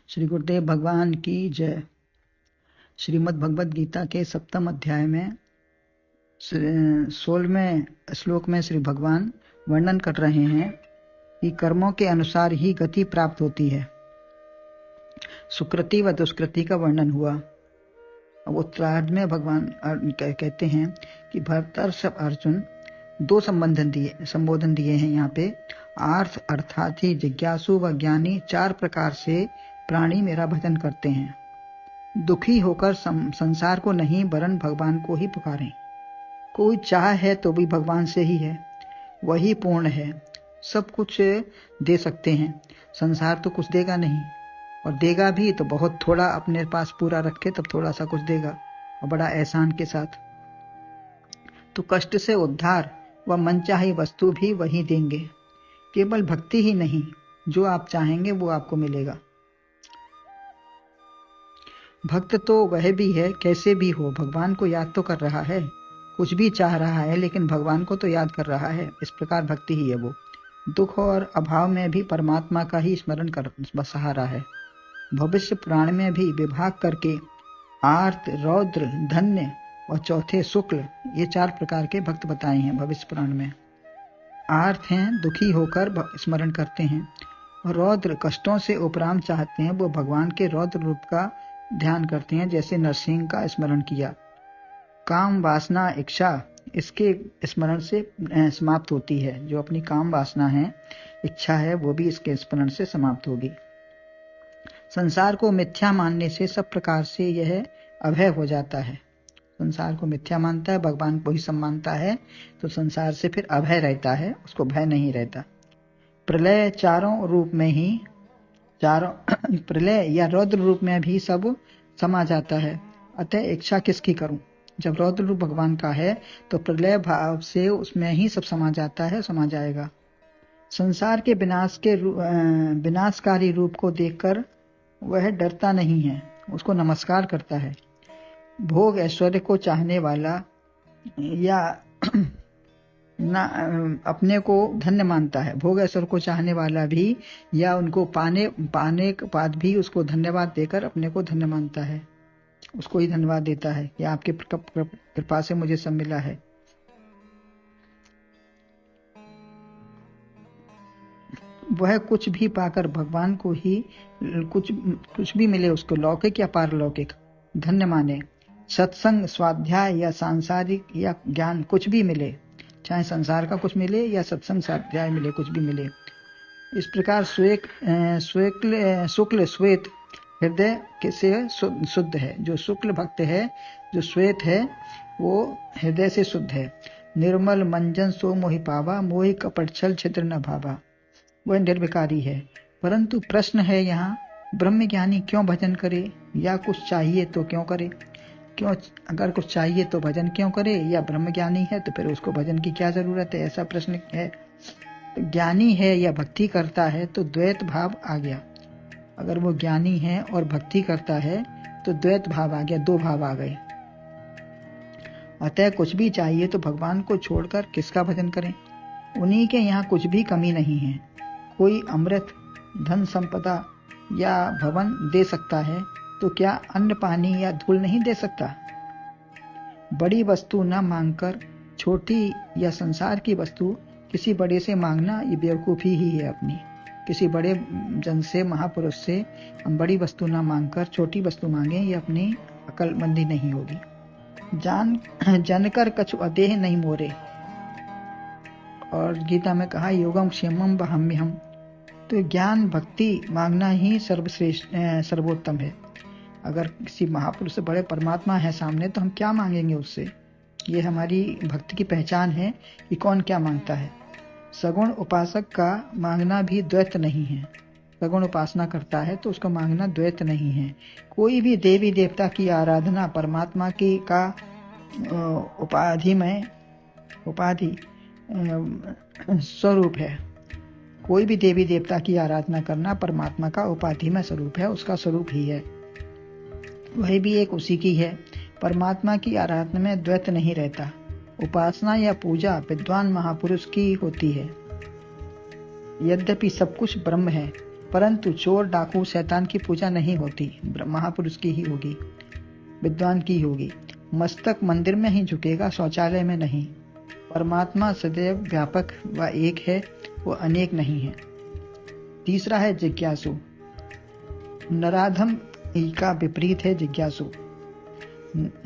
श्री गुरुदेव भगवान की जय। श्रीमद् भगवद गीता के 7वें अध्याय में 16वें श्लोक में श्री भगवान वर्णन कर रहे हैं कि कर्मों के अनुसार ही गति प्राप्त होती है। सुकृति व दुष्कृति का वर्णन हुआ। अब उत्तरार्ध में भगवान कहते हैं कि भरतर्षभ अर्जुन दो संबोधन दिए हैं यहाँ पे। आर्थ अर्थात ही जिज्ञासु व ज्ञानी 4 प्रकार से प्राणी मेरा भजन करते हैं। दुखी होकर संसार को नहीं वरन भगवान को ही पुकारें। कोई चाह है तो भी भगवान से ही है, वही पूर्ण है, सब कुछ दे सकते हैं। संसार तो कुछ देगा नहीं, और देगा भी तो बहुत थोड़ा, अपने पास पूरा रखे तब थोड़ा सा कुछ देगा, और बड़ा एहसान के साथ। तो कष्ट से उद्धार व मनचाही वस्तु भी वही देंगे। केवल भक्ति ही नहीं, जो आप चाहेंगे वो आपको मिलेगा। भक्त तो वह भी है, कैसे भी हो भगवान को याद तो कर रहा है, कुछ भी चाह रहा है लेकिन भगवान को तो याद कर रहा है। इस प्रकार भक्ति ही है वो। दुख और अभाव में भी परमात्मा का ही स्मरण कर सहारा है। भविष्य पुराण में भी विभाग करके आर्त, रौद्र, धन्य और चौथे शुक्ल, ये 4 प्रकार के भक्त बताए हैं भविष्य पुराण में। आर्त हैं, दुखी होकर स्मरण करते हैं, और रौद्र कष्टों से उपराम चाहते हैं, वो भगवान के रौद्र रूप का ध्यान करते हैं, जैसे नरसिंह का स्मरण किया। काम वासना इच्छा इसके स्मरण से समाप्त होती है। जो अपनी काम वासना है, इच्छा है, वो भी इसके स्मरण से समाप्त होगी। संसार को मिथ्या मानने से सब प्रकार से यह अभय हो जाता है। संसार को मिथ्या मानता है, भगवान को ही सम्मानता है, तो संसार से फिर अभय रहता है, उसको भय नहीं रहता। प्रलय चारों रूप में ही, प्रलय या रौद्र रूप में भी सब समा जाता है। अतः इच्छा किसकी करूं? जब रौद्र रूप भगवान का है तो प्रलय भाव से उसमें ही सब समा जाता है, समा जाएगा। संसार के विनाशकारी रूप को देखकर वह डरता नहीं है, उसको नमस्कार करता है। भोग ऐश्वर्य को चाहने वाला या अपने को धन्य मानता है। भोग ऐश्वर्य को चाहने वाला भी या उनको पाने के बाद भी उसको धन्यवाद देकर अपने को धन्य मानता है, उसको ही धन्यवाद देता है कि आपके कृपा से मुझे सब मिला है। वह कुछ भी पाकर भगवान को ही कुछ भी मिले उसको, लौकिक या पारलौकिक, धन्य माने। सत्संग, स्वाध्याय या सांसारिक या ज्ञान कुछ भी मिले, चाहे संसार का कुछ मिले या सत्संग स्वाध्याय मिले, कुछ भी मिले। इस प्रकार शुक्ल श्वेत हृदय से शुद्ध है। जो शुक्ल भक्त है, जो श्वेत है, वो हृदय से शुद्ध है। निर्मल मंजन सो मोहि पावा, मोहि कपट छल छिद्र न भावा, वह निर्विकारी है। परंतु प्रश्न है यहाँ, ब्रह्म ज्ञानी क्यों भजन करे, या कुछ चाहिए तो क्यों करे? क्यों, अगर कुछ चाहिए तो भजन क्यों करे, या ब्रह्म ज्ञानी है तो फिर उसको भजन की क्या जरूरत है? ऐसा प्रश्न है। ज्ञानी है या भक्ति करता है तो द्वैत भाव आ गया। अगर वो ज्ञानी है और भक्ति करता है तो द्वैत भाव आ गया, 2 भाव आ गए। अतः कुछ भी चाहिए तो भगवान को छोड़कर किसका भजन करें? उन्हीं के यहाँ कुछ भी कमी नहीं है। कोई अमृत, धन संपदा या भवन दे सकता है, तो क्या अन्न पानी या धूल नहीं दे सकता? बड़ी वस्तु न मांगकर छोटी या संसार की वस्तु किसी बड़े से मांगना, ये बेवकूफ़ी ही है अपनी। किसी बड़े जन से, महापुरुष से हम बड़ी वस्तु न मांगकर छोटी वस्तु मांगें, ये अपनी अकलमंदी नहीं होगी। जानकर कछु अदेह नहीं मोरे, और गीता में कहा योगम क्षेमम वहम्यहम। तो ज्ञान भक्ति मांगना ही सर्वोत्तम है। अगर किसी महापुरुष से, बड़े परमात्मा है सामने, तो हम क्या मांगेंगे उससे? ये हमारी भक्ति की पहचान है कि कौन क्या मांगता है। सगुण उपासक का मांगना भी द्वैत नहीं है। सगुण उपासना करता है तो उसका मांगना द्वैत नहीं है। कोई भी देवी देवता की आराधना परमात्मा की का उपाधि स्वरूप है। कोई भी देवी देवता की आराधना करना परमात्मा का उपाधि में स्वरूप है, उसका स्वरूप ही है। वह भी एक उसी की है। परमात्मा की आराधना में द्वैत नहीं रहता। उपासना या पूजा विद्वान महापुरुष की होती है। यद्यपि सब कुछ ब्रह्म है, परंतु चोर डाकू शैतान की पूजा नहीं होती, महापुरुष की ही होगी, विद्वान की होगी। मस्तक मंदिर में ही झुकेगा, शौचालय में नहीं। परमात्मा सदैव व्यापक व एक है, वो अनेक नहीं है। तीसरा है जिज्ञासु। नराधम का विपरीत है जिज्ञासु।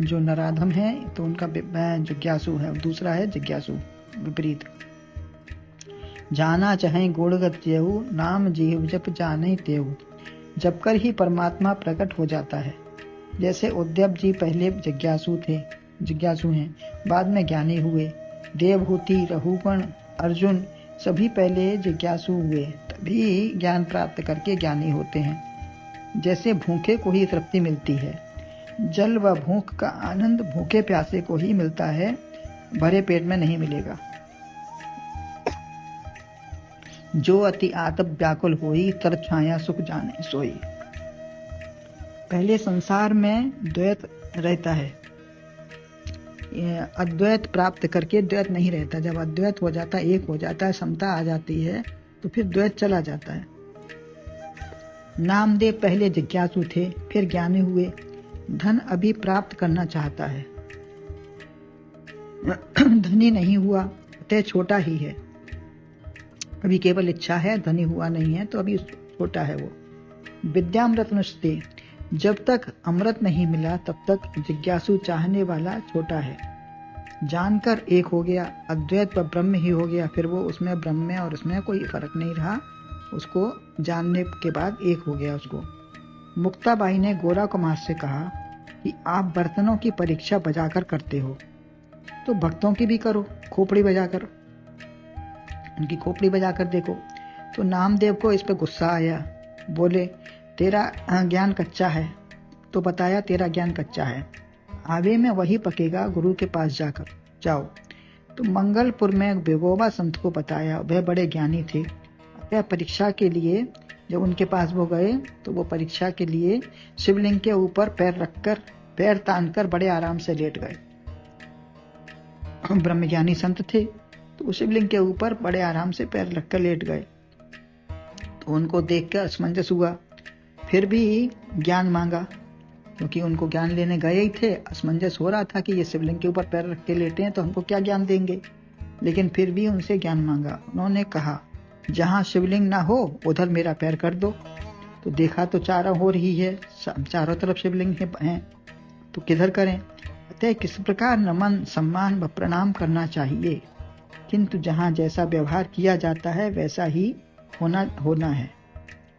जो नराधम है तो उनका जिज्ञासु है, दूसरा है जिज्ञासु विपरीत। जाना चाहे गुणगत जेहु, नाम जीव जप जाने तेहु। जब कर ही परमात्मा प्रकट हो जाता है। जैसे उद्धव जी पहले जिज्ञासु हैं, बाद में ज्ञानी हुए। देवहूति, रघुगण, अर्जुन सभी पहले जिज्ञासु हुए, तभी ज्ञान प्राप्त करके ज्ञानी होते हैं। जैसे भूखे को ही तृप्ति मिलती है, जल व भूख का आनंद भूखे प्यासे को ही मिलता है, भरे पेट में नहीं मिलेगा। जो अति आतप व्याकुल होई, तर छाया सुख जाने सोई। पहले संसार में द्वैत रहता है, अद्वैत प्राप्त करके द्वैत नहीं रहता। जब अद्वैत हो जाता है, एक हो जाता है, समता आ जाती है, तो फिर द्वैत चला जाता है। नामदेव पहले जिज्ञासु थे, फिर ज्ञानी हुए। धन अभी प्राप्त करना चाहता है, धनी नहीं हुआ, अतः छोटा ही है। अभी केवल इच्छा है, धनी हुआ नहीं है, तो अभी छोटा है वो। विद्यामृत नुष्टे, जब तक अमृत नहीं मिला तब तक जिज्ञासु चाहने वाला छोटा है। जानकर एक हो गया, अद्वैत व ब्रह्म ही हो गया, फिर वो उसमें ब्रह्म में और उसमें कोई फर्क नहीं रहा, उसको जानने के बाद एक हो गया उसको। मुक्ताबाई ने गोरा कुमार से कहा कि आप बर्तनों की परीक्षा बजाकर करते हो, तो भक्तों की भी करो, खोपड़ी बजाकर, उनकी खोपड़ी बजाकर देखो। तो नामदेव को इस पे गुस्सा आया, बोले तेरा ज्ञान कच्चा है। तो बताया तेरा ज्ञान कच्चा है, आवे में वही पकेगा, गुरु के पास जाकर जाओ। तो मंगलपुर में विगोबा संत को बताया, वह बड़े ज्ञानी थे। अतः परीक्षा के लिए जब उनके पास वो गए, तो वो परीक्षा के लिए शिवलिंग के ऊपर पैर रखकर, पैर तानकर बड़े आराम से लेट गए। ब्रह्मज्ञानी संत थे, तो शिवलिंग के ऊपर बड़े आराम से पैर रखकर लेट गए। तो उनको देखकर असमंजस हुआ, फिर भी ज्ञान मांगा, क्योंकि उनको ज्ञान लेने गए ही थे। असमंजस हो रहा था कि ये शिवलिंग के ऊपर पैर रख के लेटे हैं, तो हमको क्या ज्ञान देंगे, लेकिन फिर भी उनसे ज्ञान मांगा। उन्होंने कहा जहाँ शिवलिंग ना हो उधर मेरा पैर कर दो। तो देखा तो चारों हो रही है, चारों तरफ शिवलिंग है, तो किधर करें। अतः किस प्रकार नमन, सम्मान व प्रणाम करना चाहिए, किंतु जहाँ जैसा व्यवहार किया जाता है वैसा ही होना है।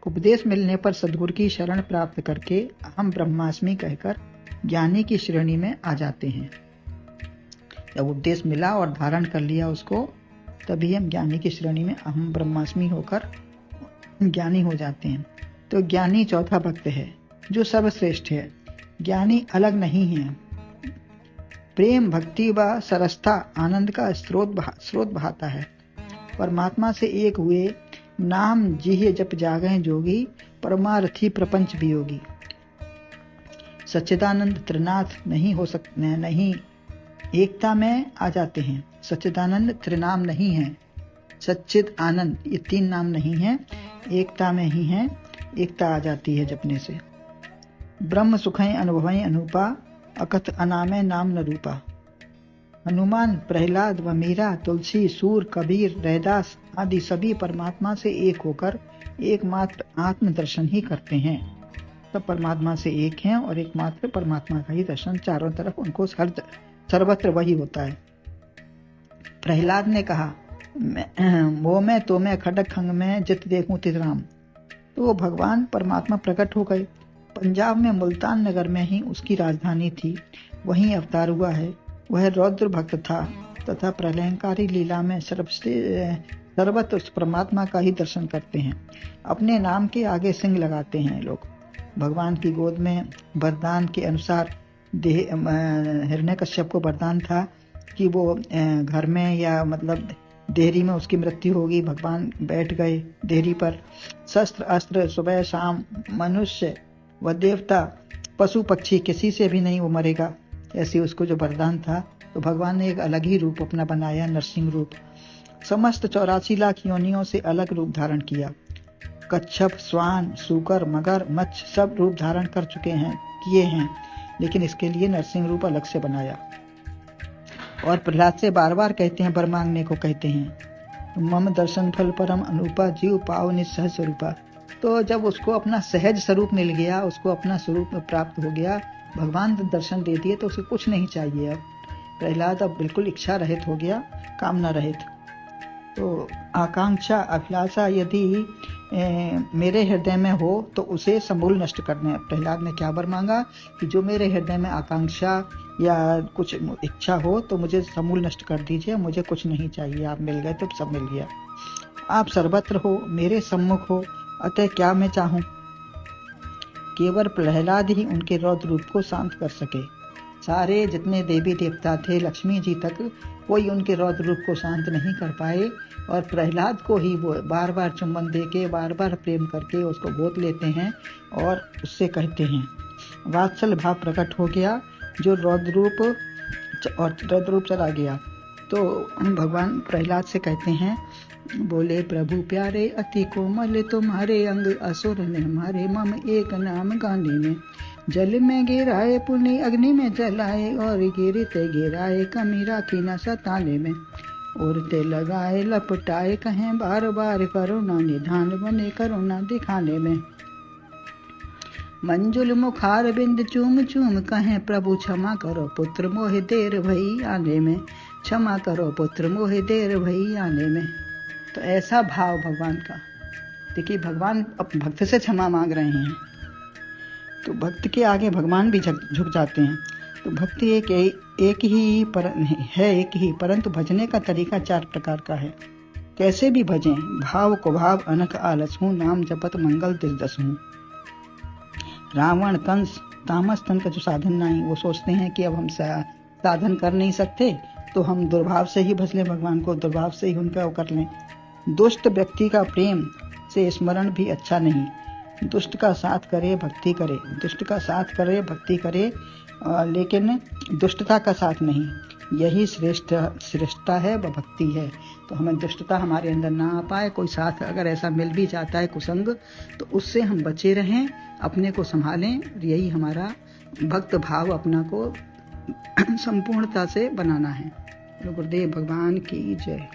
उपदेश मिलने पर सद्गुरु की शरण प्राप्त करके अहम ब्रह्मास्मि कहकर ज्ञानी की श्रेणी में आ जाते हैं। जब उपदेश मिला और धारण कर लिया उसको, तभी हम ज्ञानी की श्रेणी में अहम ब्रह्मास्मि होकर ज्ञानी हो जाते हैं। तो ज्ञानी चौथा भक्त है, जो सर्वश्रेष्ठ है। ज्ञानी अलग नहीं है। प्रेम, भक्ति व सरसता आनंद का स्रोत बहाता है। परमात्मा से एक हुए, नाम जिह् जप जागें जोगी, परमार्थी प्रपंच वियोगी। सच्चिदानंद त्रिनाथ नहीं हो सकते, नहीं एकता में आ जाते हैं। सच्चिदानंद त्रिनाम नहीं है, सच्चिद आनंद ये तीन नाम नहीं है, एकता में ही है, एकता आ जाती है जपने से। ब्रह्म सुखें अनुभवें अनूपा, अकथ अनामे नाम न रूपा। हनुमान, प्रहलाद व मीरा, तुलसी, सूर, कबीर, रैदास आदि सभी परमात्मा से एक होकर एकमात्र आत्म दर्शन ही करते हैं। सब परमात्मा से एक हैं और एकमात्र परमात्मा का ही दर्शन, चारों तरफ उनको सर्वत्र वही होता है। प्रहलाद ने कहा, वो मैं तो मैं खडक खंग में जित देखूं तित राम। तो भगवान परमात्मा प्रकट हो गए। पंजाब में मुल्तान नगर में ही उसकी राजधानी थी, वहीं अवतार हुआ है। वह रौद्र भक्त था तथा प्रलयंकारी लीला में सर्वत्र उस परमात्मा का ही दर्शन करते हैं। अपने नाम के आगे सिंह लगाते हैं लोग। भगवान की गोद में वरदान के अनुसार हिरण्यकश्यप को वरदान था कि वो घर में या मतलब देहरी में उसकी मृत्यु होगी। भगवान बैठ गए देहरी पर, शस्त्र अस्त्र सुबह शाम, मनुष्य व देवता, पशु पक्षी किसी से भी नहीं वो मरेगा, ऐसी उसको जो वरदान था। तो भगवान ने एक अलग ही रूप अपना बनाया, नरसिंह रूप। समस्त 84 लाख योनियों से अलग रूप धारण किया। कच्छप, स्वान, सूकर, मगर, मत्स्य सब रूप धारण कर चुके हैं, किए हैं, लेकिन इसके लिए नरसिंह रूप अलग से बनाया। और प्रहलाद से बार बार कहते हैं, वर मांगने को कहते हैं, मम दर्शन फल परम अनुपा जीव पाओ निसहज स्वरूपा। तो जब उसको अपना सहज स्वरूप मिल गया, उसको अपना स्वरूप में प्राप्त हो गया, भगवान दर्शन दे दिए, तो उसे कुछ नहीं चाहिए। अब प्रहलाद अब बिल्कुल इच्छा रहित हो गया, कामना रहित। तो आकांक्षा, अभिलाषा यदि मेरे हृदय में हो तो उसे समूल नष्ट करना है। प्रहलाद ने क्या वर मांगा कि जो मेरे हृदय में आकांक्षा या कुछ इच्छा हो तो मुझे समूल नष्ट कर दीजिए, मुझे कुछ नहीं चाहिए, आप मिल गए तो सब मिल गया। आप सर्वत्र हो, मेरे सम्मुख हो, अतः क्या मैं चाहूं। केवल प्रहलाद ही उनके रौद्र रूप को शांत कर सके। सारे जितने देवी देवता थे, लक्ष्मी जी तक, कोई उनके रौद्र रूप को शांत नहीं कर पाए, और प्रहलाद को ही वो बार बार चुम्बन देके, बार बार प्रेम करके उसको गोद लेते हैं और उससे कहते हैं। वात्सल भाव प्रकट हो गया, जो रौद्र रूप चला गया। तो भगवान प्रहलाद से कहते हैं, बोले प्रभु प्यारे अति कोमल तुम्हारे अंग, असुर ने मारे मम एक नाम गाने में। जल में गिराए पुनि अग्नि में जलाए, और गिरते गिराए कमी राखी न सताने में। उड़ते लगाए लपटाए कहें बार बार करुणा निधान, बने करुणा दिखाने में। मंजुल मुखार बिंद चूम चूम कहें प्रभु क्षमा करो पुत्र मोहि देर भई आने में, क्षमा करो पुत्र मोहि देर भई आने में। तो ऐसा भाव भगवान का। देखिए, भगवान अब भक्त से क्षमा मांग रहे हैं, तो भक्त के आगे भगवान भी झुक जाते हैं। तो भक्ति एक ही परंतु भजने का तरीका 4 प्रकार का है। कैसे भी भजें, भाव को भाव अनख आलस हूँ, नाम जपत मंगल दिलदस हूँ। रावण, कंस, तामस तन का जो साधन नहीं, वो सोचते हैं कि अब हम साधन कर नहीं सकते, तो हम दुर्भाव से ही भज लें भगवान को, दुर्भाव से ही उनका कर लें। दुष्ट व्यक्ति का प्रेम से स्मरण भी अच्छा नहीं। दुष्ट का साथ करे भक्ति करे, दुष्ट का साथ करे भक्ति करे, लेकिन दुष्टता का साथ नहीं। यही श्रेष्ठता है, वह भक्ति है। तो हमें दुष्टता हमारे अंदर ना आ पाए। कोई साथ अगर ऐसा मिल भी जाता है कुसंग, तो उससे हम बचे रहें, अपने को संभालें। यही हमारा भक्त भाव अपना को संपूर्णता से बनाना है। गुरुदेव भगवान की जय।